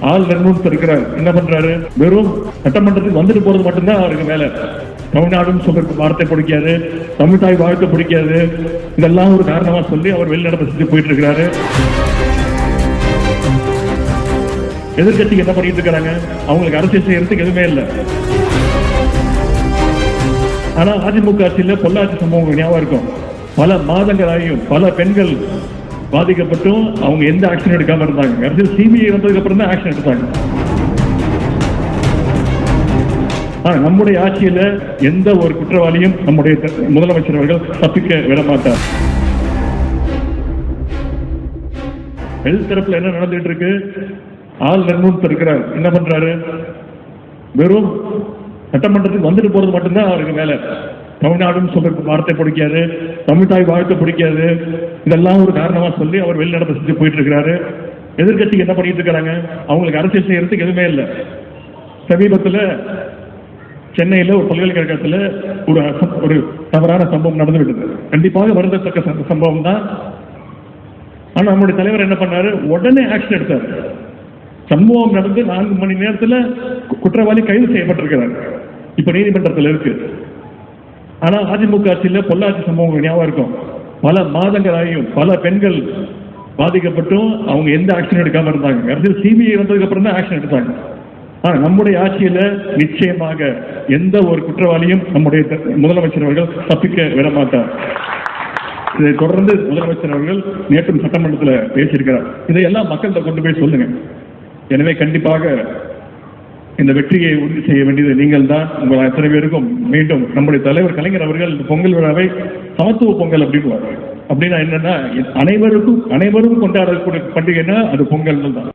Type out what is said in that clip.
ஆள் ரெண்டு இருக்கிறார். என்ன பண்றாரு? வெறும் சட்டமன்றத்துக்கு வந்துட்டு போறது மட்டும்தான் அவருக்கு மேல. தமிழ்நாடுன்னு சொல்ற வார்த்தை பிடிக்காது, தமிழ்தாய் வாழ்க்கை பிடிக்காது. இதெல்லாம் ஒரு காரணமா சொல்லி அவர் வெளிநடப்பு செஞ்சு போயிட்டு இருக்கிறாரு. எதிர்கட்சி என்ன பண்ணிட்டு இருக்காங்க? அவங்களுக்கு அரசியல் செய்யறதுக்கு எதுவுமே இல்லை. ஆனா அதிமுக ஆட்சியில் பொள்ளாச்சி சம்பவம் ஞாபகம் இருக்கும். பல மாதங்களாயும் பல பெண்கள் பாதிக்கப்பட்டும் அவங்க எந்த ஆக்ஷன் எடுக்காம இருந்தாங்க. அரசியல் சிபிஐ வந்ததுக்கு அப்புறம் தான் ஆக்ஷன் எடுத்தாங்க. நம்முடைய ஆட்சியில எந்த ஒரு குற்றவாளியும் நம்முடைய முதலமைச்சர் அவர்கள் தப்பிக்க விட மாட்டார். ஹெல்த் தரப்புல என்ன நடந்துட்டு இருக்கு? ஆள் ரெண்டு இருக்கிறார். என்ன பண்றாரு? வெறும் சட்டமன்றத்துக்கு வந்துட்டு போறது மட்டும்தான் அவருக்கு மேல. தமிழ்நாடுன்னு சொல்ற வார்த்தை பிடிக்காது, தமிழ்தாய் வாழ்க்கை பிடிக்காது. இதெல்லாம் ஒரு காரணமா சொல்லி அவர் வெளிநடப்பு செஞ்சு போயிட்டு இருக்கிறாரு. எதிர்கட்சி என்ன பண்ணிட்டு இருக்காங்க? அவங்களுக்கு அரசியல் செய்யறதுக்கு எதுவுமே இல்லை. சமீபத்தில் சென்னையில் ஒரு பல்கலைக்கழகத்தில் ஒரு தவறான சம்பவம் நடந்துவிட்டது. கண்டிப்பாக வருந்தத்தக்க சம்பவம் தான். ஆனா நம்முடைய தலைவர் என்ன பண்ணாரு? உடனே ஆக்ஷன் எடுத்தார். சம்பவம் நடந்து 4 மணி நேரத்தில் குற்றவாளி கைது செய்யப்பட்டிருக்கிறார். இப்ப நீதிமன்றத்தில் இருக்கு. ஆனா அதிமுக ஆட்சியில் பொள்ளாச்சி சம்பவம் ஞாபகம் இருக்கும். பல மாதங்களாயும் பல பெண்கள் பாதிக்கப்பட்டும் அவங்க எந்த ஆக்ஷன் எடுக்காம இருந்தாங்க. அரசியல் சிபிஐ வந்ததுக்கு அப்புறம் தான் ஆக்ஷன் எடுத்தாங்க. நம்முடைய ஆட்சியில நிச்சயமாக எந்த ஒரு குற்றவாளியும் நம்முடைய முதலமைச்சர் அவர்கள் தப்பிக்க விட மாட்டார். இதை தொடர்ந்து முதலமைச்சர் அவர்கள் நேற்று சட்டமன்றத்தில் பேசியிருக்கிறார். இதையெல்லாம் மக்கள்கிட்ட கொண்டு போய் சொல்லுங்க. எனவே கண்டிப்பாக இந்த வெற்றியை உறுதி செய்ய வேண்டியது நீங்கள் தான். உங்கள் அத்தனை பேருக்கும் மீண்டும் நம்முடைய தலைவர் கலைஞர் அவர்கள் பொங்கல் விழாவை சமத்துவ பொங்கல் அப்படின்னு அப்படின்னா என்னன்னா அனைவரும் கொண்டாடக்கூடிய பண்டிகைன்னா அது பொங்கல் தான்.